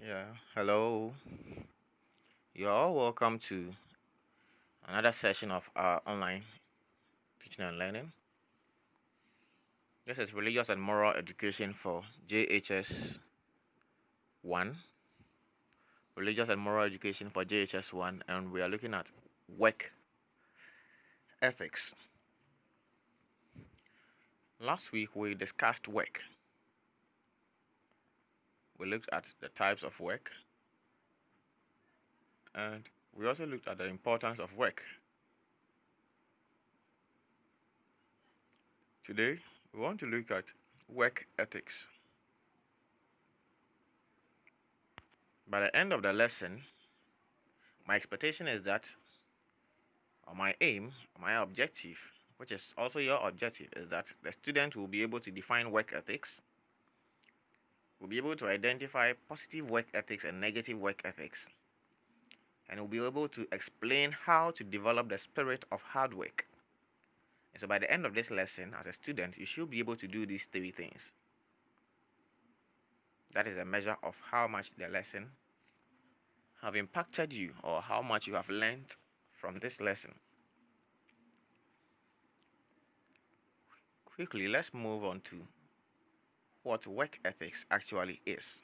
Yeah, hello. You're all welcome to another session of our online teaching and learning. This is religious and moral education for JHS 1. Religious and moral education for JHS 1, and we are looking at work ethics. Last week we discussed work. We looked at the types of work, and we also looked at the importance of work. Today, we want to look at work ethics. By the end of the lesson, my expectation is that, or my aim, my objective, which is also your objective, is that the student will be able to define work ethics, will be able to identify positive work ethics and negative work ethics, and will be able to explain how to develop the spirit of hard work. And so by the end of this lesson, as a student, you should be able to do these three things. That is a measure of how much the lesson have impacted you or how much you have learned from this lesson. Quickly, let's move on to what work ethics actually is.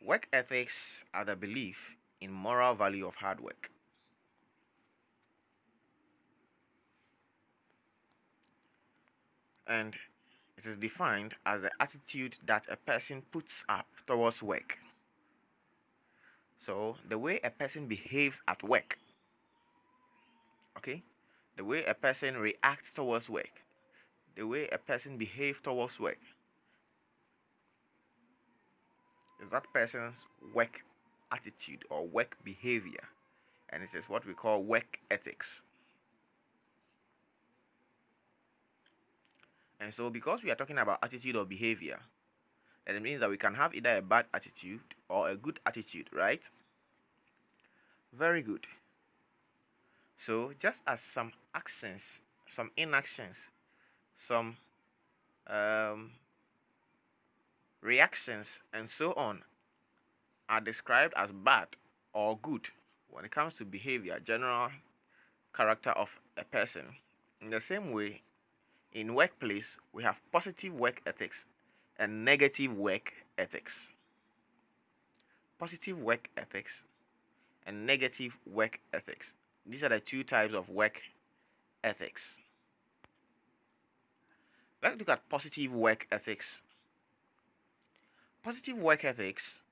Work ethics are the belief in moral value of hard work. And it is defined as the attitude that a person puts up towards work. So, the way a person behaves at work, okay? The way a person reacts towards work, the way a person behaves towards work, is that person's work attitude or work behavior. And it is what we call work ethics. And so, because we are talking about attitude or behavior, and it means that we can have either a bad attitude or a good attitude, right? Very good. So, just as some actions, some inactions, some reactions, and so on are described as bad or good when it comes to behavior, general character of a person. In the same way, in workplace, we have positive work ethics and negative work ethics. Positive work ethics and negative work ethics. These are the two types of work ethics. Let's look at positive work ethics. Positive work ethics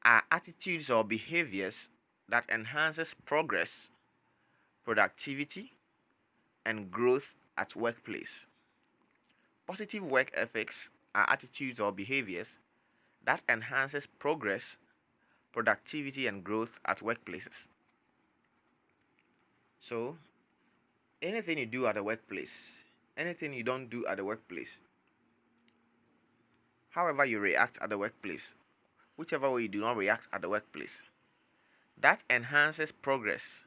are attitudes or behaviors that enhances progress, productivity, and growth at workplace. Positive work ethics are attitudes or behaviors that enhances progress, productivity, and growth at workplaces. So, anything you do at the workplace, anything you don't do at the workplace, however you react at the workplace, whichever way you do not react at the workplace, that enhances progress,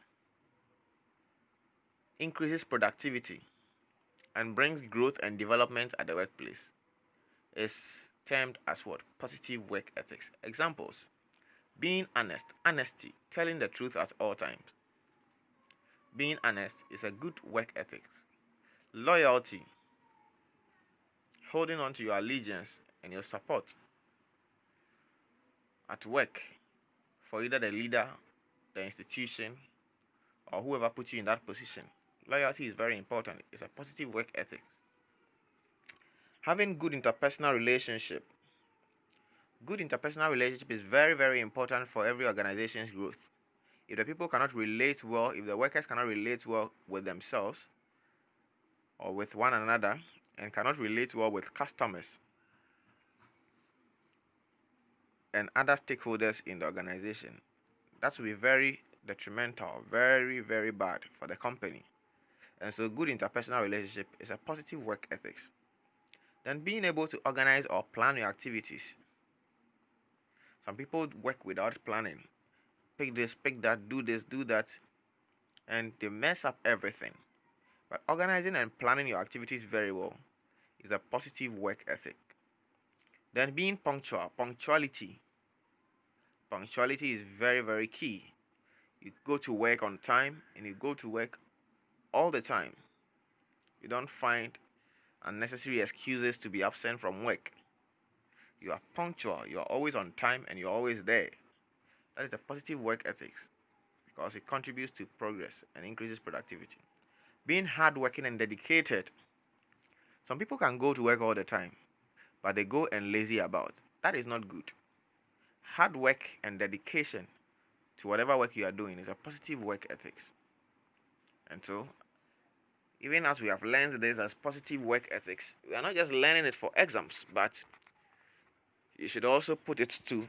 increases productivity, and brings growth and development at the workplace is termed as what? Positive work ethics. Examples: being honest, honesty, telling the truth at all times. Being honest is a good work ethic. Loyalty, holding on to your allegiance and your support at work for either the leader, the institution, or whoever put you in that position. Loyalty is very important. It's a positive work ethic. Having good interpersonal relationship. Good interpersonal relationship is very, very important for every organization's growth. If the people cannot relate well, if the workers cannot relate well with themselves or with one another, and cannot relate well with customers and other stakeholders in the organization, that will be very detrimental, very, very bad for the company. And so good interpersonal relationship is a positive work ethics. Then being able to organize or plan your activities. Some people work without planning. Pick this, pick that, do this, do that, and they mess up everything. But organizing and planning your activities very well is a positive work ethic. Then being punctual, punctuality is very, very key. You go to work on time and you go to work all the time. You don't find unnecessary excuses to be absent from work. You are punctual, you are always on time, and you're always there. That is the positive work ethics because it contributes to progress and increases productivity. Being hardworking and dedicated. Some people can go to work all the time, but they go and lazy about. That is not good. Hard work and dedication to whatever work you are doing is a positive work ethics. And so, even as we have learned this as positive work ethics, we are not just learning it for exams, but you should also put it to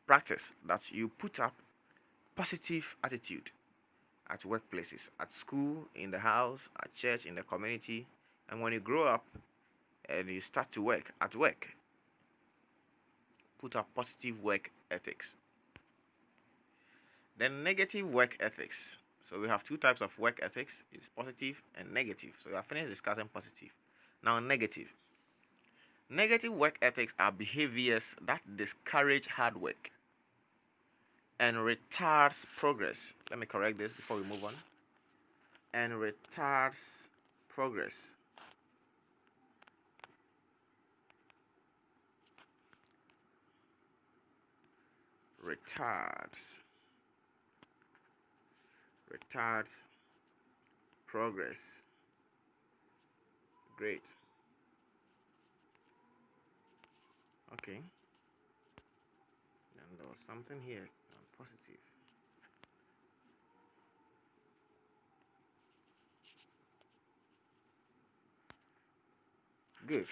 practice, that you put up positive attitude at workplaces, at school, in the house, at church, in the community, and when you grow up and you start to work at work, put up positive work ethics. Then negative work ethics. So we have two types of work ethics. It's positive and negative. So we have finished discussing positive. Now negative. Negative work ethics are behaviors that discourage hard work and retards progress. Let me correct this before we move on. And retards progress. Retards progress. Great. Okay. And there was something here positive. Good.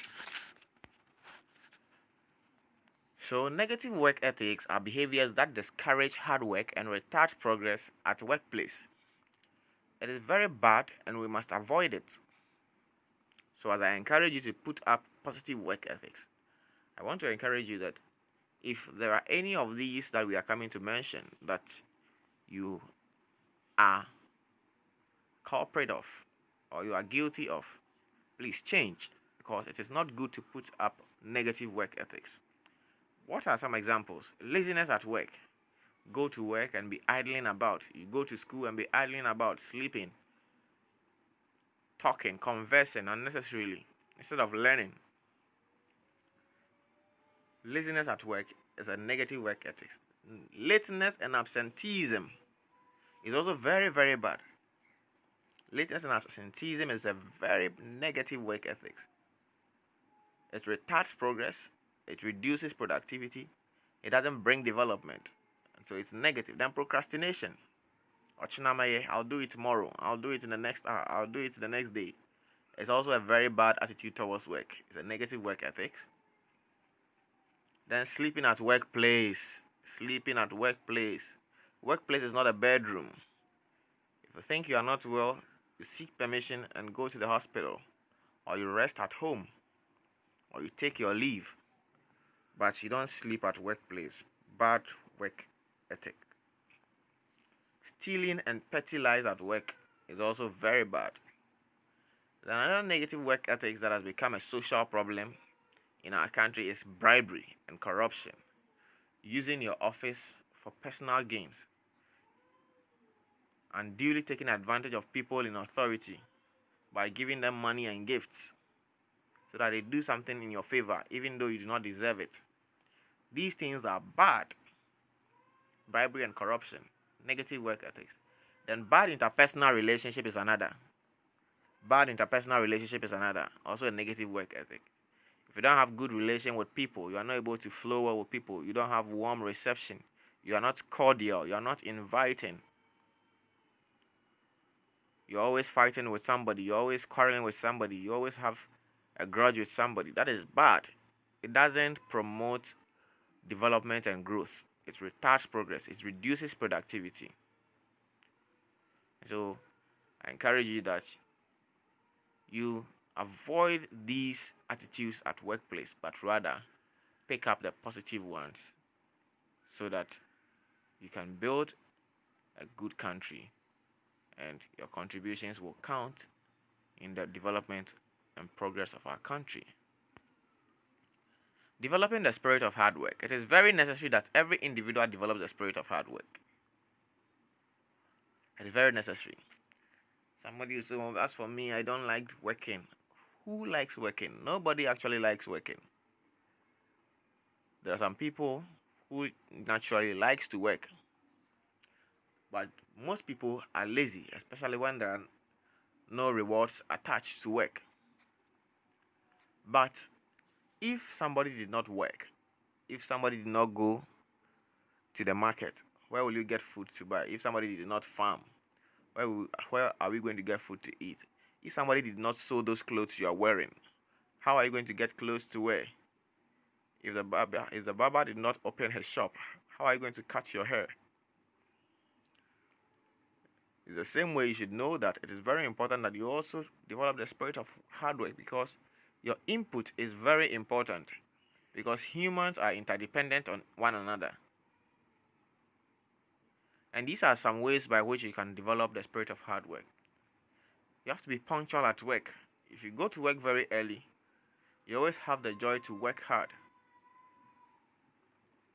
So, negative work ethics are behaviors that discourage hard work and retard progress at the workplace. It is very bad and we must avoid it. So, as I encourage you to put up positive work ethics, I want to encourage you that if there are any of these that we are coming to mention that you are culprit of or you are guilty of, please change, because it is not good to put up negative work ethics. What are some examples? Laziness at work. Go to work and be idling about. You go to school and be idling about, sleeping, talking, conversing unnecessarily instead of learning. Laziness at work is a negative work ethics. Lateness and absenteeism is also very, very bad. Lateness and absenteeism is a very negative work ethics. It retards progress, it reduces productivity, it doesn't bring development, and so it's negative. Then procrastination. I'll do it tomorrow, I'll do it in the next hour, I'll do it the next day. It's also a very bad attitude towards work. It's a negative work ethics. Then sleeping at workplace. Workplace is not a bedroom. If you think you are not well, you seek permission and go to the hospital, or you rest at home, or you take your leave, but you don't sleep at workplace. Bad work ethic. Stealing and petty lies at work is also very bad. Another negative work ethics that has become a social problem in our country is bribery and corruption. Using your office for personal gains. Unduly taking advantage of people in authority by giving them money and gifts so that they do something in your favor even though you do not deserve it. These things are bad. Bribery and corruption, negative work ethics. Then bad interpersonal relationship is another. Also a negative work ethic. If you don't have good relation with people, you are not able to flow well with people, you don't have warm reception, you are not cordial, you are not inviting, you're always fighting with somebody, you're always quarreling with somebody, you always have a grudge with somebody, that is bad. It doesn't promote development and growth. It retards progress. It reduces productivity. So I encourage you that you avoid these attitudes at workplace, but rather pick up the positive ones so that you can build a good country and your contributions will count in the development and progress of our country. Developing the spirit of hard work. It is very necessary that every individual develops the spirit of hard work. It is very necessary. Somebody will say, well, as for me, I don't like working. Who likes working? Nobody actually likes working. There are some people who naturally likes to work. But most people are lazy, especially when there are no rewards attached to work. But if somebody did not work, if somebody did not go to the market, where will you get food to buy? If somebody did not farm, where are we going to get food to eat? If somebody did not sew those clothes you are wearing, how are you going to get clothes to wear? If the barber did not open his shop, how are you going to cut your hair? It's the same way you should know that it is very important that you also develop the spirit of hard work, because your input is very important, because humans are interdependent on one another. And these are some ways by which you can develop the spirit of hard work. You have to be punctual at work. If you go to work very early, you always have the joy to work hard,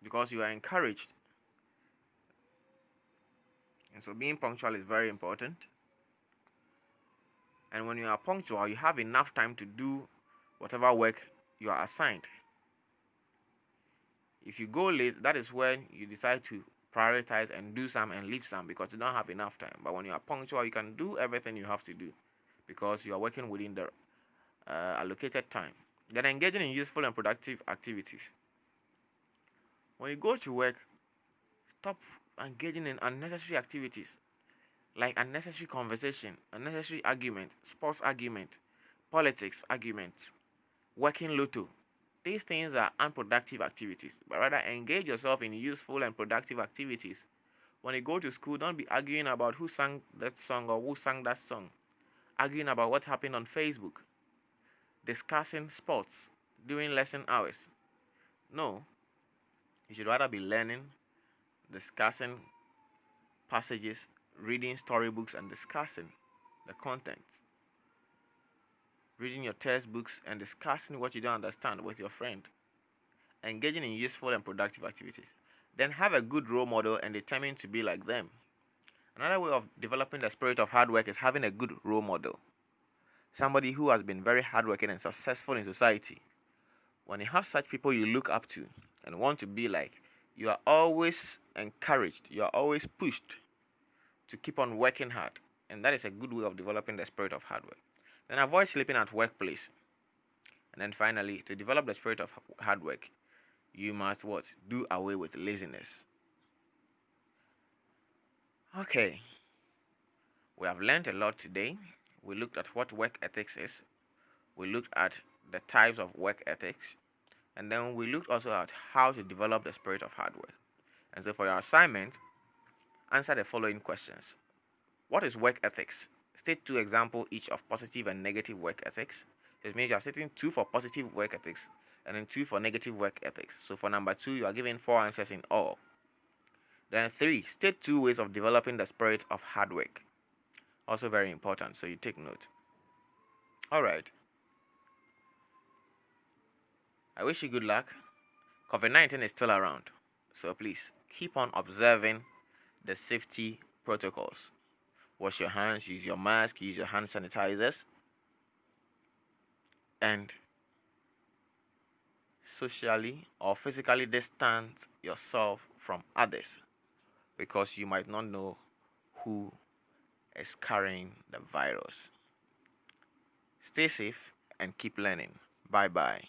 because you are encouraged. And so being punctual is very important. And when you are punctual, you have enough time to do whatever work you are assigned. If you go late, that is when you decide to prioritize and do some and leave some, because you don't have enough time. But when you are punctual, you can do everything you have to do, because you are working within the allocated time. Then engaging in useful and productive activities. When you go to work, stop engaging in unnecessary activities, like unnecessary conversation, unnecessary argument, sports argument, politics arguments, working lotto. These things are unproductive activities, but rather engage yourself in useful and productive activities. When you go to school, don't be arguing about who sang that song or who sang that song, arguing about what happened on Facebook, discussing sports during lesson hours. No, you should rather be learning, discussing passages, reading storybooks and discussing the content. Reading your textbooks and discussing what you don't understand with your friend. Engaging in useful and productive activities. Then have a good role model and determine to be like them. Another way of developing the spirit of hard work is having a good role model. Somebody who has been very hardworking and successful in society. When you have such people you look up to and want to be like, you are always encouraged, you are always pushed to keep on working hard. And that is a good way of developing the spirit of hard work. Then avoid sleeping at workplace. And then finally, to develop the spirit of hard work, you must what? Do away with laziness. Okay. We have learned a lot today. We looked at what work ethics is. We looked at the types of work ethics. And then we looked also at how to develop the spirit of hard work. And so for your assignment, answer the following questions. What is work ethics? State 2 examples each of positive and negative work ethics. It means you are stating 2 for positive work ethics and then 2 for negative work ethics. So for number 2, you are given 4 answers in all. Then 3, state 2 ways of developing the spirit of hard work. Also very important, so you take note. Alright. I wish you good luck. COVID-19 is still around, so please keep on observing the safety protocols. Wash your hands, use your mask, use your hand sanitizers, and socially or physically distance yourself from others, because you might not know who is carrying the virus. Stay safe and keep learning. Bye bye.